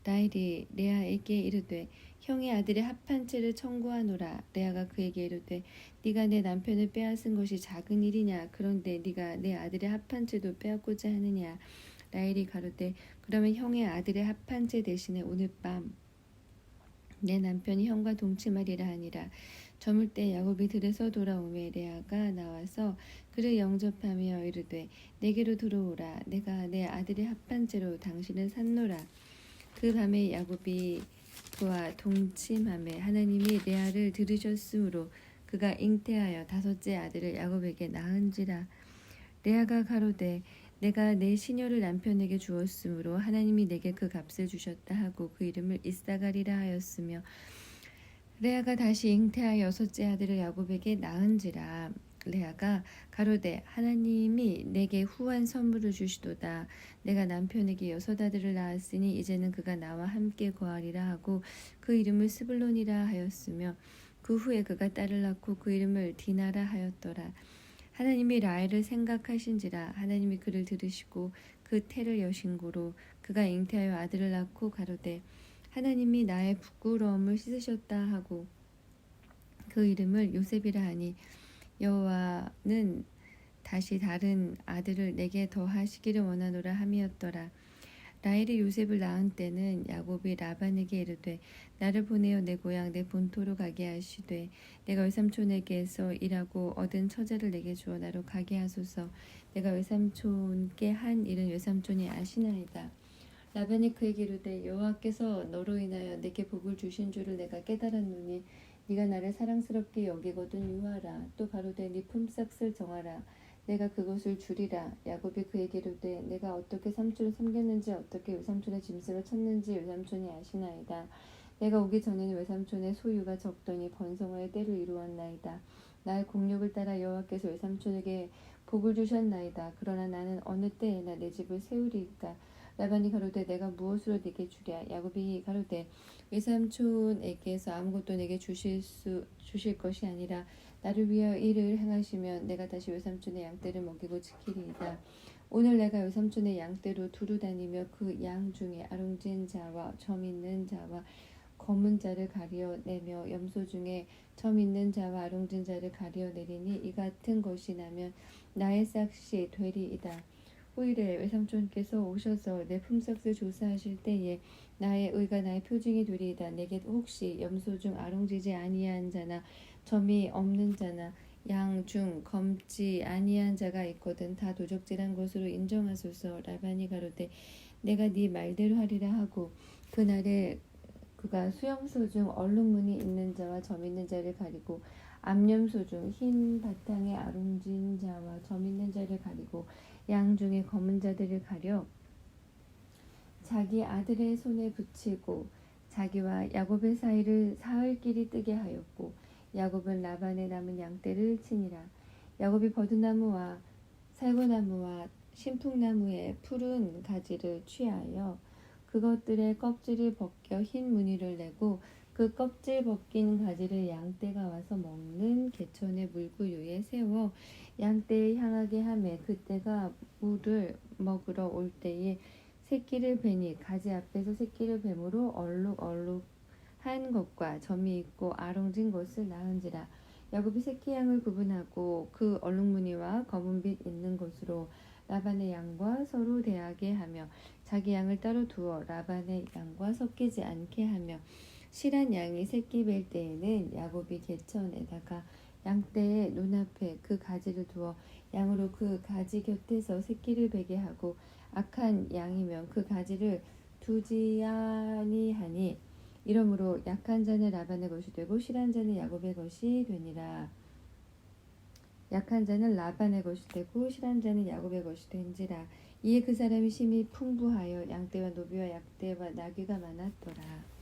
라헬이 레아에게 이르되 형의 아들의 합 한 채를 청구하노라. 레아가 그에게 이르되 네가 내 남편을 빼앗은 것이 작은 일이냐. 그런데 네가 내 아들의 합 한 채도 빼앗고자 하느냐. 라헬이 가로되 그러면 형의 아들의 합 한 채 대신에 오늘 밤 내 남편이 형과 동침하리라 하니라. 저물 때 야곱이 들에서 돌아오매 레아가 나와서 그를 영접하며 이르되 내게로 들어오라. 내가 내 아들의 합 한 채로 당신을 샀노라. 그 밤에 야곱이 그와 동침하매 하나님이 레아를 들으셨으므로 그가 잉태하여 다섯째 아들을 야곱에게 낳은지라. 레아가 가로되 내가 내 시녀를 남편에게 주었으므로 하나님이 내게 그 값을 주셨다 하고 그 이름을 이사가리라 하였으며 레아가 다시 잉태하여 여섯째 아들을 야곱에게 낳은지라. 레아가 가로되 하나님이 내게 후한 선물을 주시도다. 내가 남편에게 여섯 아들을 낳았으니 이제는 그가 나와 함께 거하리라 하고 그 이름을 스불론이라 하였으며 그 후에 그가 딸을 낳고 그 이름을 디나라 하였더라. 하나님이 라헬을 생각하신지라. 하나님이 그를 들으시고 그 태를 여신고로 그가 잉태하여 아들을 낳고 가로되 하나님이 나의 부끄러움을 씻으셨다 하고 그 이름을 요셉이라 하니 여호와는 다시 다른 아들을 내게 더하시기를 원하노라 함이었더라. 라헬이 요셉을 낳은 때는 야곱이 라반에게 이르되 나를 보내어 내 고향 내 본토로 가게 하시되 내가 외삼촌에게서 일하고 얻은 처자를 내게 주어 나로 가게 하소서. 내가 외삼촌께 한 일은 외삼촌이 아시나이다. 라반이 그에게 이르되 여호와께서 너로 인하여 내게 복을 주신 줄을 내가 깨달았노니 네가 나를 사랑스럽게 여기거든 유하라. 또 가로되 네 품삯을 정하라. 내가 그것을 주리라. 야곱이 그에게 이르되 내가 어떻게 삼촌을 섬겼는지 어떻게 외삼촌의 짐승을 쳤는지 외삼촌이 아시나이다. 내가 오기 전에는 외삼촌의 소유가 적더니 번성하여 때를 이루었나이다. 나의 공력을 따라 여호와께서 외삼촌에게 복을 주셨나이다. 그러나 나는 어느 때에나 내 집을 세우리이까. 라반이 가로되 내가 무엇으로 네게 주랴. 야곱이 가로되 외삼촌에게서 아무것도 내게 주실 것이 아니라 나를 위하여 이를 행하시면 내가 다시 외삼촌의 양떼를 먹이고 지키리이다. 오늘 내가 외삼촌의 양떼로 두루 다니며 그 양 중에 아롱진 자와 점 있는 자와 검은 자를 가려내며 염소 중에 점 있는 자와 아롱진 자를 가려내리니 이 같은 것이 나면 나의 삭시 되리이다. 후일에 외삼촌께서 오셔서 내 품삯을 조사하실 때에 나의 의가 나의 표징이 되리이다. 내게 혹시 염소 중 아롱지지 아니한 자나 점이 없는 자나 양 중 검지 아니한 자가 있거든 다 도적질한 것으로 인정하소서. 라반이 가로되 내가 네 말대로 하리라 하고 그날에 그가 수염소 중 얼룩무늬 있는 자와 점 있는 자를 가리고 암염소 중 흰 바탕에 아롱진 자와 점 있는 자를 가리고 양 중에 검은 자들을 가려 자기 아들의 손에 붙이고 자기와 야곱의 사이를 사흘길이 뜨게 하였고 야곱은 라반의 남은 양떼를 치니라. 야곱이 버드나무와 살구나무와 신풍나무의 푸른 가지를 취하여 그것들의 껍질을 벗겨 흰 무늬를 내고 그 껍질 벗긴 가지를 양떼가 와서 먹는 개천의 물구유에 세워 양떼에 향하게 하매 그떼가 물을 먹으러 올 때에 새끼를 베니 가지 앞에서 새끼를 뱀으로 얼룩얼룩한 것과 점이 있고 아롱진 것을 낳은지라. 야곱이 새끼 양을 구분하고 그 얼룩무늬와 검은빛 있는 것으로 라반의 양과 서로 대하게 하며 자기 양을 따로 두어 라반의 양과 섞이지 않게 하며 실한 양이 새끼 뵐 때에는 야곱이 개천에다가 양떼의 눈앞에 그 가지를 두어 양으로 그 가지 곁에서 새끼를 베게 하고 악한 양이면 그 가지를 두지 아니하니 이러므로 약한 자는 라반의 것이 되고 실한 자는 야곱의 것이 되니라. 약한 자는 라반의 것이 되고 실한 자는 야곱의 것이 된지라. 이에 그 사람이 심히 풍부하여 양떼와 노비와 약떼와 나귀가 많았더라.